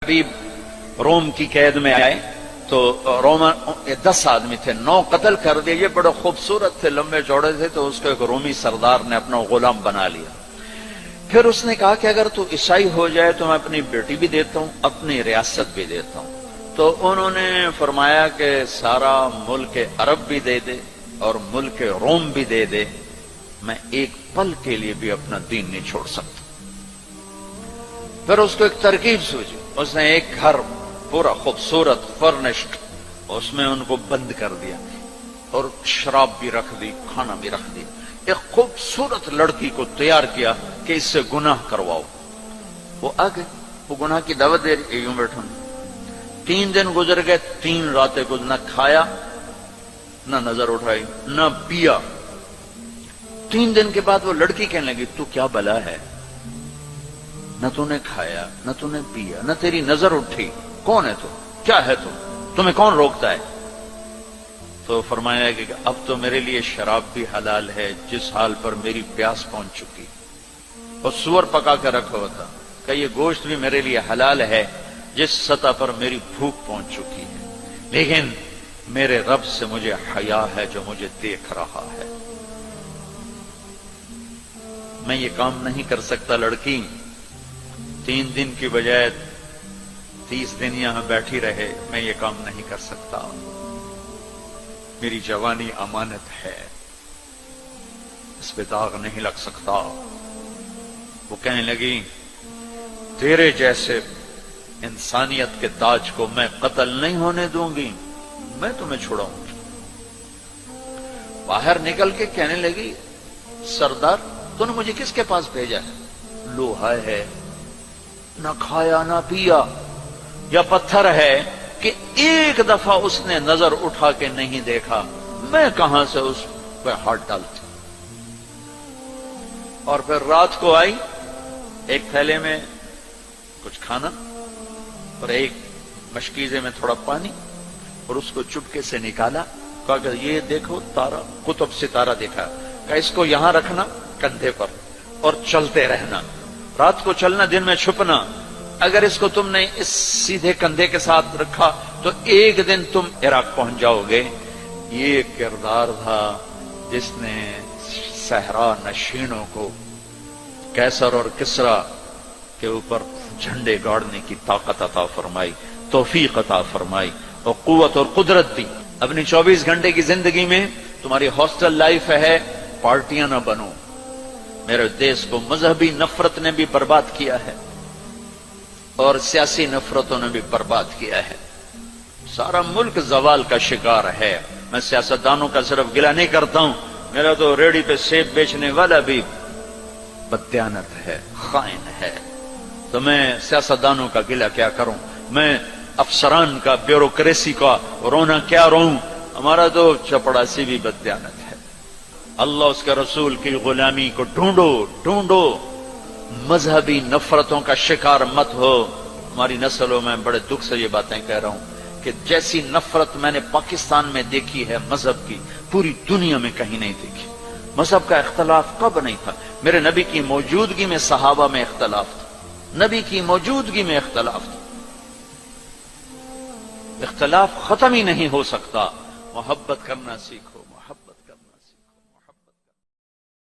حبیب روم کی قید میں آئے تو رومن 10 آدمی تھے، 9 قتل کر دیے۔ یہ بڑے خوبصورت تھے، لمبے چوڑے تھے، تو اس کو ایک رومی سردار نے اپنا غلام بنا لیا۔ پھر اس نے کہا کہ اگر تو عیسائی ہو جائے تو میں اپنی بیٹی بھی دیتا ہوں، اپنی ریاست بھی دیتا ہوں۔ تو انہوں نے فرمایا کہ سارا ملک عرب بھی دے دے اور ملک روم بھی دے دے، میں ایک پل کے لیے بھی اپنا دین نہیں چھوڑ سکتا۔ پھر اس کو ایک ترکیب سوچی، اس نے ایک گھر پورا خوبصورت فرنشڈ، اس میں ان کو بند کر دیا اور شراب بھی رکھ دی، کھانا بھی رکھ دیا۔ ایک خوبصورت لڑکی کو تیار کیا کہ اس سے گناہ کرواؤ۔ وہ آگے وہ گناہ کی دعوت دے رہی، یوں بیٹھوں۔ 3 دن گزر گئے، 3 راتیں کچھ نہ کھایا، نہ نظر اٹھائی، نہ پیا۔ 3 دن کے بعد وہ لڑکی کہنے لگی، تو کیا بلا ہے؟ نہ تو نے کھایا، نہ تو نے پیا، نہ تیری نظر اٹھی، کون ہے تو؟ کیا ہے تو؟ تمہیں کون روکتا ہے؟ تو فرمایا کہ اب تو میرے لیے شراب بھی حلال ہے جس حال پر میری پیاس پہنچ چکی، اور سور پکا کے رکھا ہوا تھا کہ یہ گوشت بھی میرے لیے حلال ہے جس سطح پر میری بھوک پہنچ چکی ہے، لیکن میرے رب سے مجھے حیا ہے جو مجھے دیکھ رہا ہے، میں یہ کام نہیں کر سکتا۔ لڑکی 3 دن کی بجائے 30 دن یہاں بیٹھی رہے، میں یہ کام نہیں کر سکتا، میری جوانی امانت ہے، اس پہ داغ نہیں لگ سکتا۔ وہ کہنے لگی، تیرے جیسے انسانیت کے تاج کو میں قتل نہیں ہونے دوں گی، میں تمہیں چھڑاؤں گی۔ باہر نکل کے کہنے لگی، سردار تو نے مجھے کس کے پاس بھیجا ہے؟ لوہا ہے، نہ کھایا نہ پیا، یا پتھر ہے کہ ایک دفعہ اس نے نظر اٹھا کے نہیں دیکھا، میں کہاں سے اس پہ ہاتھ ڈالتی؟ اور پھر رات کو آئی، ایک تھیلے میں کچھ کھانا اور ایک مشکیزے میں تھوڑا پانی، اور اس کو چپکے سے نکالا، کہا کہ یہ دیکھو تارا، قطب ستارہ دیکھا، کہ اس کو یہاں رکھنا کندھے پر اور چلتے رہنا، رات کو چلنا، دن میں چھپنا۔ اگر اس کو تم نے اس سیدھے کندھے کے ساتھ رکھا تو ایک دن تم عراق پہنچ جاؤ گے۔ یہ کردار تھا جس نے صحرا نشینوں کو کیسر اور کسرا کے اوپر جھنڈے گاڑنے کی طاقت عطا فرمائی، توفیق عطا فرمائی اور قوت اور قدرت دی۔ اپنی 24 گھنٹے کی زندگی میں تمہاری ہاسٹل لائف ہے، پارٹیاں نہ بنو۔ میرے دیش کو مذہبی نفرت نے بھی برباد کیا ہے اور سیاسی نفرتوں نے بھی برباد کیا ہے، سارا ملک زوال کا شکار ہے۔ میں سیاستدانوں کا صرف گلہ نہیں کرتا ہوں، میرا تو ریڑھی پہ سیب بیچنے والا بھی بددیانت ہے، خائن ہے، تو میں سیاستدانوں کا گلہ کیا کروں؟ میں افسران کا، بیوروکریسی کا رونا کیا روں؟ ہمارا تو چپڑاسی بھی بددیانت ہے۔ اللہ اس کے رسول کی غلامی کو ڈھونڈو، مذہبی نفرتوں کا شکار مت ہو۔ ہماری نسلوں میں بڑے دکھ سے یہ باتیں کہہ رہا ہوں کہ جیسی نفرت میں نے پاکستان میں دیکھی ہے مذہب کی، پوری دنیا میں کہیں نہیں دیکھی۔ مذہب کا اختلاف کب نہیں تھا؟ میرے نبی کی موجودگی میں صحابہ میں اختلاف تھا، نبی کی موجودگی میں اختلاف تھا۔ اختلاف ختم ہی نہیں ہو سکتا، محبت کرنا سیکھو۔